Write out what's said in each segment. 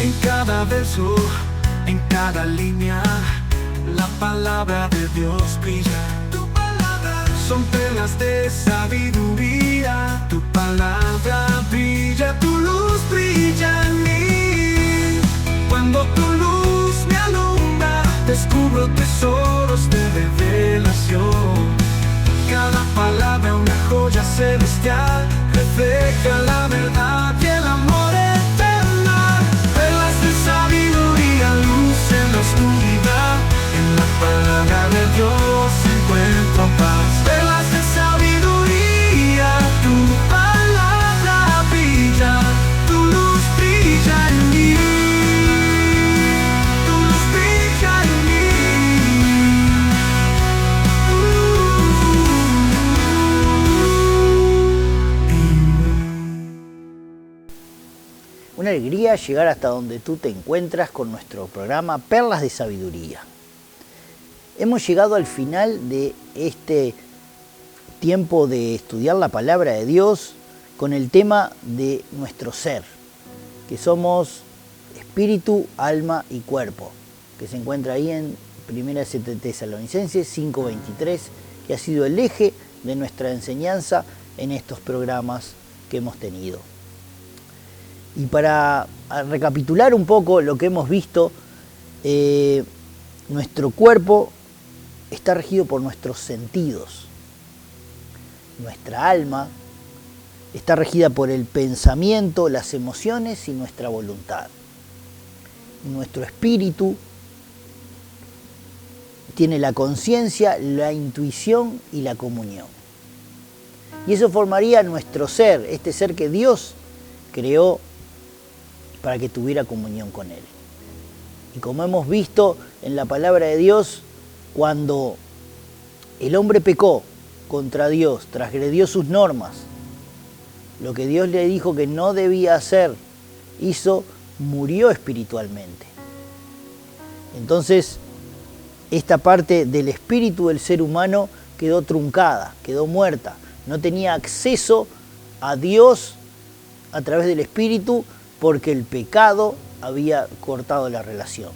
En cada verso, en cada línea, la palabra de Dios brilla. Tu palabra son perlas de sabiduría. Tu palabra brilla, tu luz brilla en mí. Cuando tu luz me alumbra, descubro tesoros de revelación. Cada palabra una joya celestial, refleja la verdad y el amor eterno. Perlas de sabiduría, luz en la oscuridad. En la palabra de Dios encuentro paz. Perlas de sabiduría, tu palabra brilla, tu luz brilla en mí. Tu luz brilla en mí. Una alegría llegar hasta donde tú te encuentras con nuestro programa Perlas de Sabiduría. Hemos llegado al final de este tiempo de estudiar la palabra de Dios con el tema de nuestro ser, que somos espíritu, alma y cuerpo, que se encuentra ahí en 1 Tesalonicenses 5:23, que ha sido el eje de nuestra enseñanza en estos programas que hemos tenido. Y para recapitular un poco lo que hemos visto, nuestro cuerpo está regido por nuestros sentidos. Nuestra alma está regida por el pensamiento, las emociones y nuestra voluntad. Nuestro espíritu tiene la conciencia, la intuición y la comunión. Y eso formaría nuestro ser, este ser que Dios creó para que tuviera comunión con Él. Y como hemos visto en la palabra de Dios, cuando el hombre pecó contra Dios, transgredió sus normas, lo que Dios le dijo que no debía hacer, hizo, murió espiritualmente. Entonces, esta parte del espíritu del ser humano quedó truncada, quedó muerta. No tenía acceso a Dios a través del espíritu, porque el pecado había cortado la relación.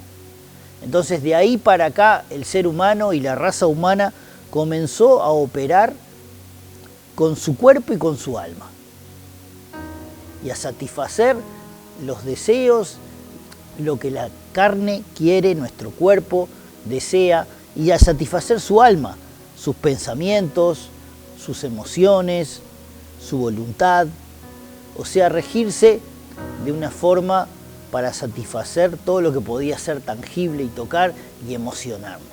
Entonces de ahí para acá el ser humano y la raza humana comenzó a operar con su cuerpo y con su alma y a satisfacer los deseos, lo que la carne quiere, nuestro cuerpo desea, y a satisfacer su alma, sus pensamientos, sus emociones, su voluntad, o sea, regirse de una forma para satisfacer todo lo que podía ser tangible y tocar y emocionarnos.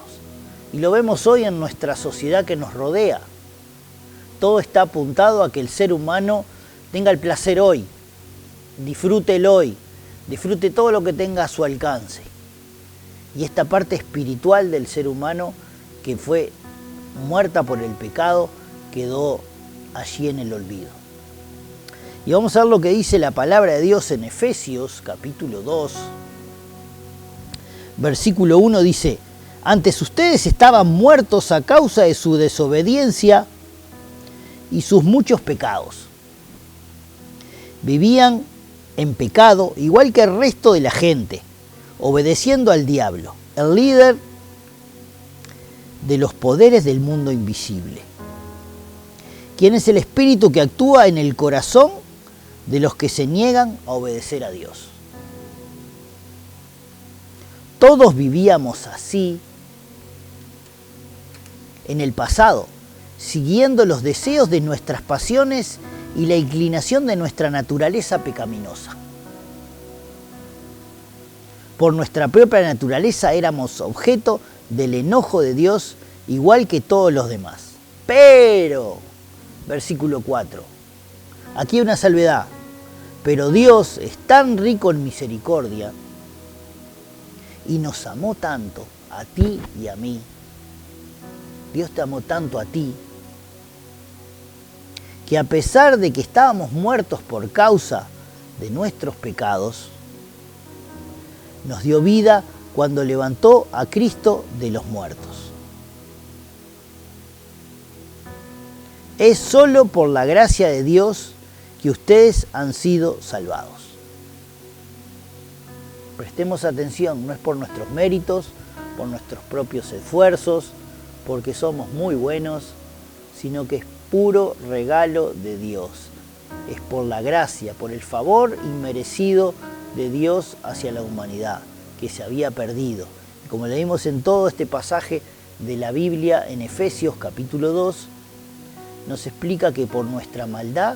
Y lo vemos hoy en nuestra sociedad que nos rodea. Todo está apuntado a que el ser humano tenga el placer hoy, disfrute el hoy, disfrute todo lo que tenga a su alcance. Y esta parte espiritual del ser humano, que fue muerta por el pecado, quedó allí en el olvido. Y vamos a ver lo que dice la palabra de Dios en Efesios capítulo 2, versículo 1, dice: antes ustedes estaban muertos a causa de su desobediencia y sus muchos pecados. Vivían en pecado igual que el resto de la gente, obedeciendo al diablo, el líder de los poderes del mundo invisible, quien es el espíritu que actúa en el corazón de los que se niegan a obedecer a Dios. Todos vivíamos así en el pasado, siguiendo los deseos de nuestras pasiones y la inclinación de nuestra naturaleza pecaminosa. Por nuestra propia naturaleza éramos objeto del enojo de Dios, igual que todos los demás. Pero, versículo 4, aquí hay una salvedad. Pero Dios es tan rico en misericordia y nos amó tanto a ti y a mí. Dios te amó tanto a ti, que a pesar de que estábamos muertos por causa de nuestros pecados, nos dio vida cuando levantó a Cristo de los muertos. Es solo por la gracia de Dios que ustedes han sido salvados. Prestemos atención, no es por nuestros méritos, por nuestros propios esfuerzos, porque somos muy buenos, sino que es puro regalo de Dios. Es por la gracia, por el favor inmerecido de Dios hacia la humanidad, que se había perdido. Y como leímos en todo este pasaje de la Biblia, en Efesios capítulo 2, nos explica que por nuestra maldad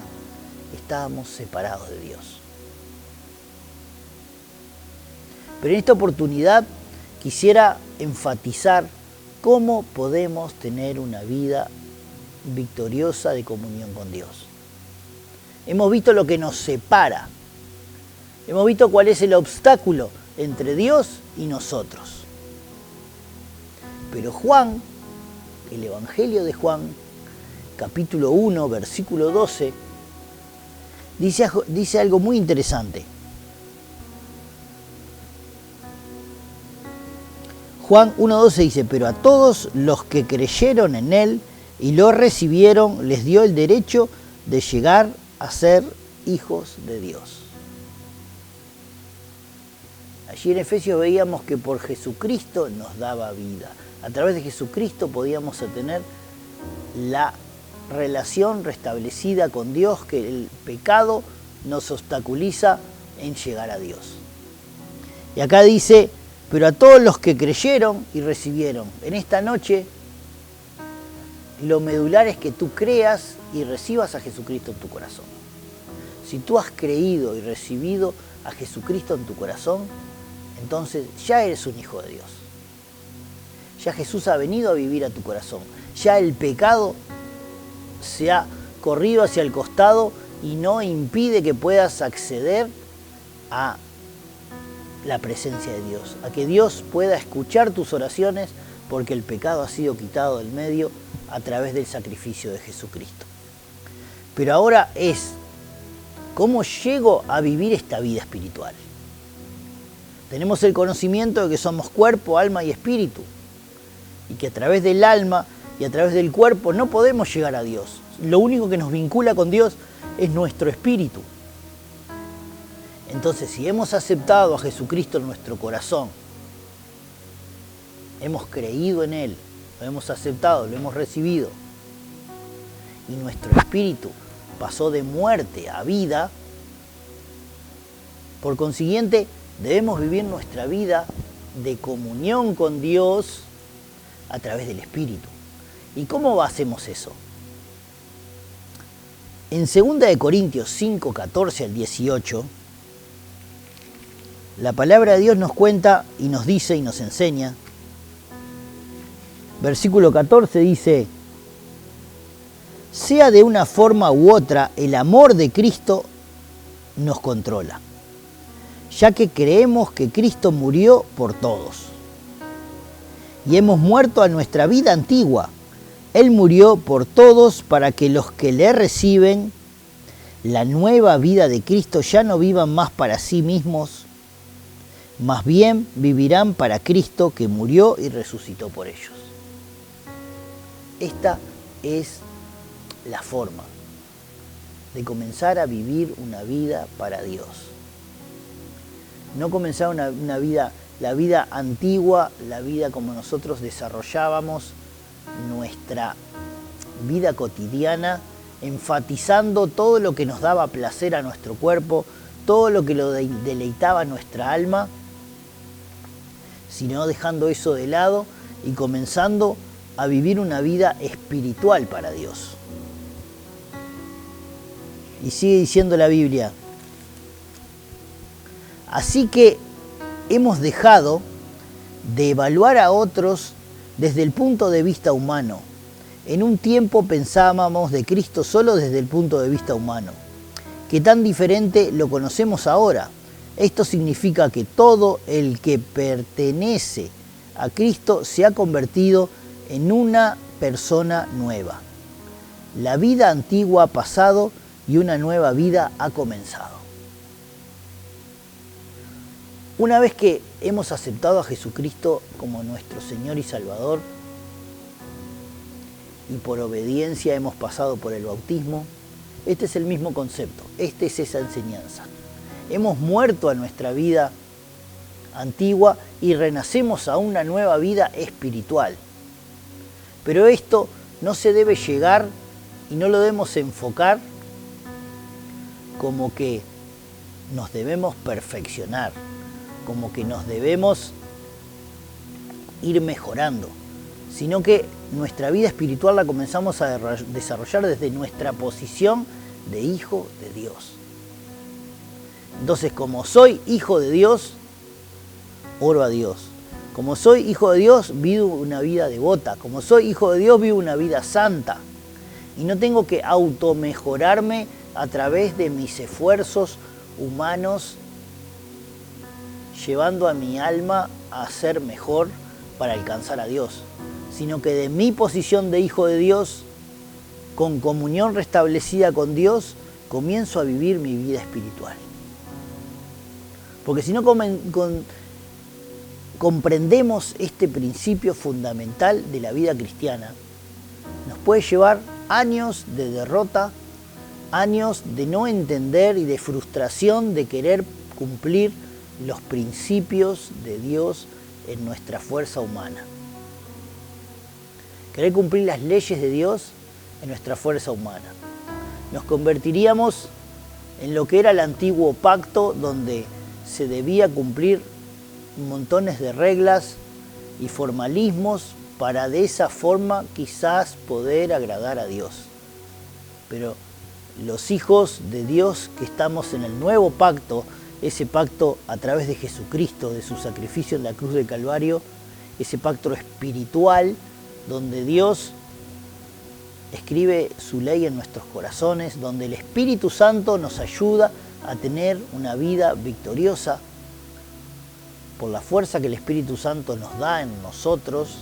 estábamos separados de Dios. Pero en esta oportunidad quisiera enfatizar cómo podemos tener una vida victoriosa de comunión con Dios. Hemos visto lo que nos separa. Hemos visto cuál es el obstáculo entre Dios y nosotros. Pero Juan, el Evangelio de Juan, capítulo 1, versículo 12, dice algo muy interesante. Juan 1.12 dice, pero a todos los que creyeron en Él y lo recibieron, les dio el derecho de llegar a ser hijos de Dios. Allí en Efesios veíamos que por Jesucristo nos daba vida. A través de Jesucristo podíamos tener la relación restablecida con Dios, que el pecado nos obstaculiza en llegar a Dios. Y acá dice, pero a todos los que creyeron y recibieron. En esta noche, lo medular es que tú creas y recibas a Jesucristo en tu corazón. Si tú has creído y recibido a Jesucristo en tu corazón, entonces ya eres un hijo de Dios. Ya Jesús ha venido a vivir a tu corazón. Ya el pecado se ha corrido hacia el costado y no impide que puedas acceder a la presencia de Dios, a que Dios pueda escuchar tus oraciones, porque el pecado ha sido quitado del medio a través del sacrificio de Jesucristo. Pero ahora es, ¿cómo llego a vivir esta vida espiritual? Tenemos el conocimiento de que somos cuerpo, alma y espíritu, y que a través del alma y a través del cuerpo no podemos llegar a Dios. Lo único que nos vincula con Dios es nuestro espíritu. Entonces, si hemos aceptado a Jesucristo en nuestro corazón, hemos creído en Él, lo hemos aceptado, lo hemos recibido, y nuestro espíritu pasó de muerte a vida, por consiguiente, debemos vivir nuestra vida de comunión con Dios a través del Espíritu. ¿Y cómo hacemos eso? En 2 Corintios 5, 14 al 18, la palabra de Dios nos cuenta y nos dice y nos enseña. Versículo 14 dice, sea de una forma u otra, el amor de Cristo nos controla, ya que creemos que Cristo murió por todos. Y hemos muerto a nuestra vida antigua. Él murió por todos para que los que le reciben la nueva vida de Cristo ya no vivan más para sí mismos, más bien vivirán para Cristo que murió y resucitó por ellos. Esta es la forma de comenzar a vivir una vida para Dios. No comenzar una vida, la vida antigua, la vida como nosotros desarrollábamos nuestra vida cotidiana, enfatizando todo lo que nos daba placer a nuestro cuerpo, todo lo que lo deleitaba a nuestra alma, sino dejando eso de lado y comenzando a vivir una vida espiritual para Dios. Y sigue diciendo la Biblia, así que hemos dejado de evaluar a otros desde el punto de vista humano. En un tiempo pensábamos de Cristo solo desde el punto de vista humano. ¿Qué tan diferente lo conocemos ahora? Esto significa que todo el que pertenece a Cristo se ha convertido en una persona nueva. La vida antigua ha pasado y una nueva vida ha comenzado. Una vez que hemos aceptado a Jesucristo como nuestro Señor y Salvador, y por obediencia hemos pasado por el bautismo, este es el mismo concepto, esta es esa enseñanza. Hemos muerto a nuestra vida antigua y renacemos a una nueva vida espiritual. Pero esto no se debe llegar y no lo debemos enfocar como que nos debemos perfeccionar, como que nos debemos ir mejorando, sino que nuestra vida espiritual la comenzamos a desarrollar desde nuestra posición de hijo de Dios. Entonces, como soy hijo de Dios, oro a Dios. Como soy hijo de Dios, vivo una vida devota. Como soy hijo de Dios, vivo una vida santa. Y no tengo que automejorarme a través de mis esfuerzos humanos, llevando a mi alma a ser mejor para alcanzar a Dios, sino que de mi posición de hijo de Dios, con comunión restablecida con Dios, comienzo a vivir mi vida espiritual. Porque si no comprendemos este principio fundamental de la vida cristiana, nos puede llevar años de derrota, años de no entender y de frustración de querer cumplir los principios de Dios en nuestra fuerza humana. Querer cumplir las leyes de Dios en nuestra fuerza humana. Nos convertiríamos en lo que era el antiguo pacto, donde se debía cumplir montones de reglas y formalismos para de esa forma quizás poder agradar a Dios. Pero los hijos de Dios que estamos en el nuevo pacto, ese pacto a través de Jesucristo, de su sacrificio en la cruz del Calvario, ese pacto espiritual donde Dios escribe su ley en nuestros corazones, donde el Espíritu Santo nos ayuda a tener una vida victoriosa por la fuerza que el Espíritu Santo nos da en nosotros,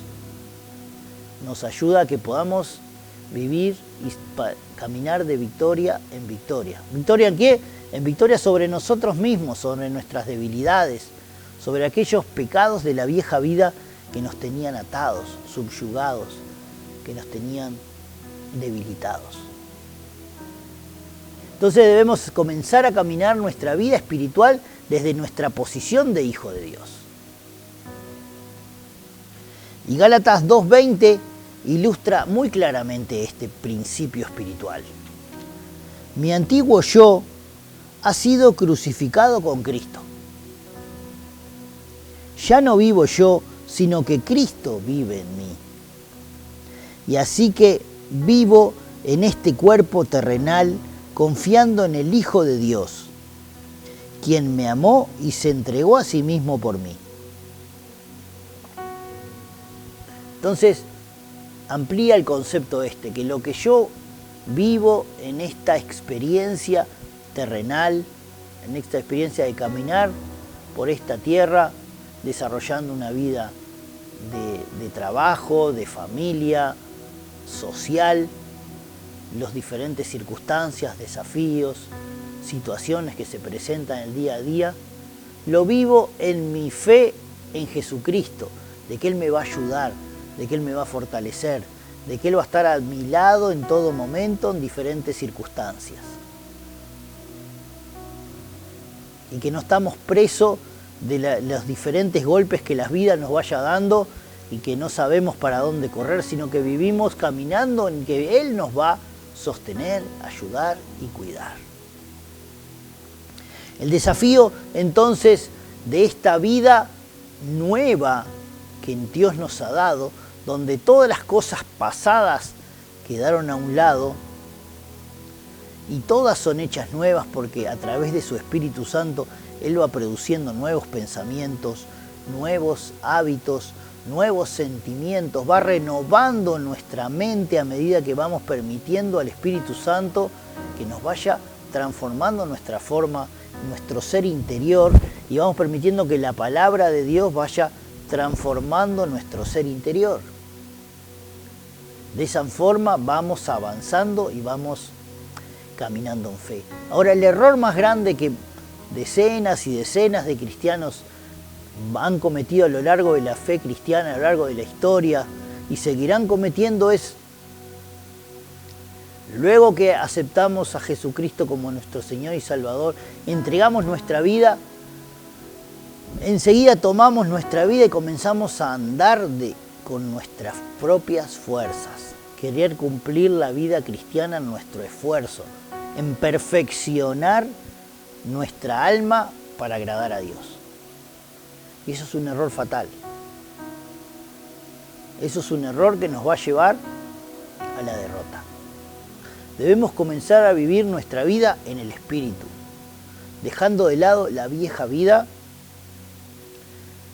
nos ayuda a que podamos vivir y caminar de victoria en victoria. ¿Victoria en qué? En victoria sobre nosotros mismos, sobre nuestras debilidades, sobre aquellos pecados de la vieja vida que nos tenían atados, subyugados, que nos tenían debilitados. Entonces debemos comenzar a caminar nuestra vida espiritual desde nuestra posición de hijo de Dios. Y Gálatas 2:20 ilustra muy claramente este principio espiritual. Mi antiguo yo ha sido crucificado con Cristo. Ya no vivo yo, sino que Cristo vive en mí. Y así que vivo en este cuerpo terrenal confiando en el Hijo de Dios, quien me amó y se entregó a sí mismo por mí. Entonces, amplía el concepto que lo que yo vivo en esta experiencia terrenal, en esta experiencia de caminar por esta tierra, desarrollando una vida de trabajo, de familia, social, las diferentes circunstancias, desafíos, situaciones que se presentan en el día a día, lo vivo en mi fe en Jesucristo, de que Él me va a ayudar, de que Él me va a fortalecer, de que Él va a estar a mi lado en todo momento, en diferentes circunstancias. Y que no estamos presos de los diferentes golpes que la vida nos vaya dando y que no sabemos para dónde correr, sino que vivimos caminando en que Él nos va a sostener, ayudar y cuidar. El desafío entonces de esta vida nueva que Dios nos ha dado, donde todas las cosas pasadas quedaron a un lado y todas son hechas nuevas porque a través de su Espíritu Santo Él va produciendo nuevos pensamientos, nuevos hábitos, nuevos sentimientos, va renovando nuestra mente a medida que vamos permitiendo al Espíritu Santo que nos vaya transformando nuestra forma, nuestro ser interior, y vamos permitiendo que la palabra de Dios vaya transformando nuestro ser interior. De esa forma vamos avanzando y vamos caminando en fe. Ahora, el error más grande que decenas y decenas de cristianos han cometido a lo largo de la fe cristiana, a lo largo de la historia, y seguirán cometiendo es, luego que aceptamos a Jesucristo como nuestro Señor y Salvador, entregamos nuestra vida enseguida tomamos nuestra vida y comenzamos a andar con nuestras propias fuerzas. Querer cumplir la vida cristiana en nuestro esfuerzo, en perfeccionar nuestra alma para agradar a Dios. Y eso es un error fatal. Eso es un error que nos va a llevar a la derrota. Debemos comenzar a vivir nuestra vida en el Espíritu, dejando de lado la vieja vida,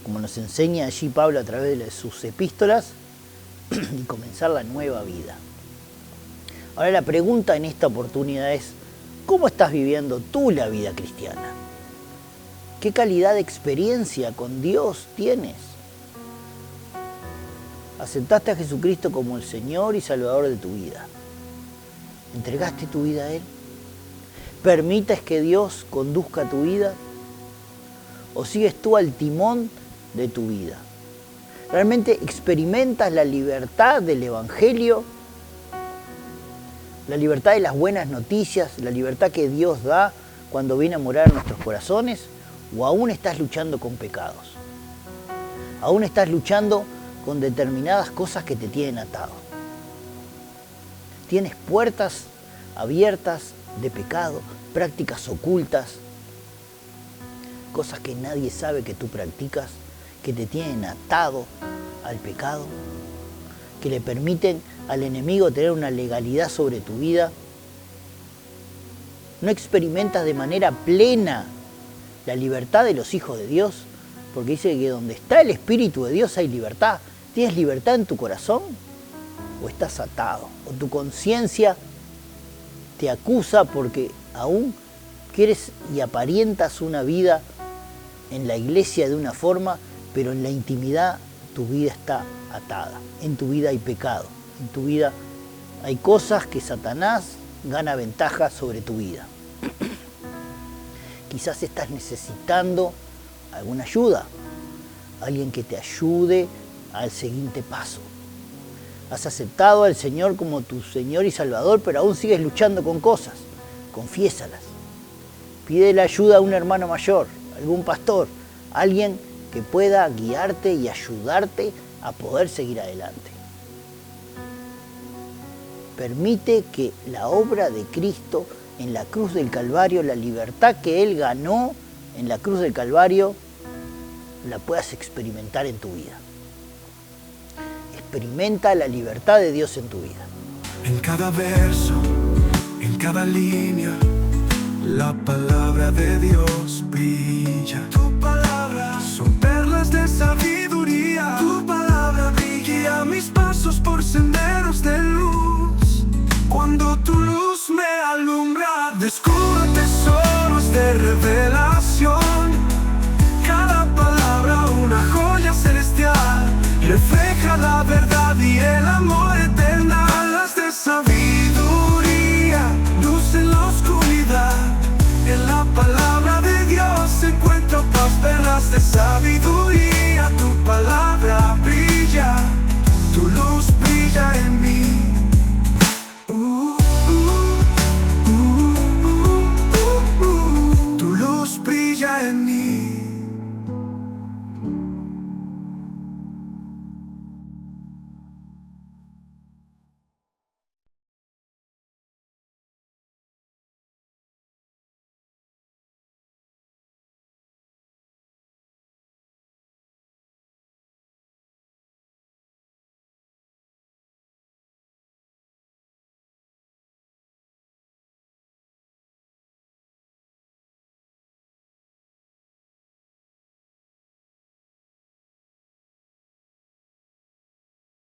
como nos enseña allí Pablo a través de sus epístolas, y comenzar la nueva vida. Ahora la pregunta en esta oportunidad es, ¿cómo estás viviendo tú la vida cristiana? ¿Qué calidad de experiencia con Dios tienes? ¿Aceptaste a Jesucristo como el Señor y Salvador de tu vida? ¿Entregaste tu vida a Él? ¿Permites que Dios conduzca tu vida? ¿O sigues tú al timón de tu vida? ¿Realmente experimentas la libertad del Evangelio? La libertad de las buenas noticias, la libertad que Dios da cuando viene a morar en nuestros corazones, o aún estás luchando con pecados. Aún estás luchando con determinadas cosas que te tienen atado. Tienes puertas abiertas de pecado, prácticas ocultas, cosas que nadie sabe que tú practicas, que te tienen atado al pecado, que le permiten al enemigo tener una legalidad sobre tu vida. No experimentas de manera plena la libertad de los hijos de Dios, porque dice que donde está el Espíritu de Dios hay libertad. ¿Tienes libertad en tu corazón? ¿O estás atado? ¿O tu conciencia te acusa porque aún quieres y aparentas una vida en la iglesia de una forma, pero en la intimidad tu vida está atada? En tu vida hay pecado, en tu vida hay cosas que Satanás gana ventaja sobre tu vida. Quizás estás necesitando alguna ayuda, alguien que te ayude al siguiente paso. Has aceptado al Señor como tu Señor y Salvador, pero aún sigues luchando con cosas. Confiésalas. Pídele ayuda a un hermano mayor, algún pastor, alguien que pueda guiarte y ayudarte a poder seguir adelante. Permite que la obra de Cristo en la cruz del Calvario, la libertad que Él ganó en la cruz del Calvario, la puedas experimentar en tu vida. Experimenta la libertad de Dios en tu vida. En cada verso, en cada línea, la palabra de Dios brilla. Tu palabra son perlas de sabiduría. Tu palabra guía mis pasos por senderos de luz. Cuando tu luz me alumbra, descubro tesoros de revelación. Cada palabra una joya celestial, refleja la verdad y el amor eterno. Alas de sabiduría, luz en la oscuridad. En la palabra de Dios encuentro paz, perlas de sabiduría. Tu palabra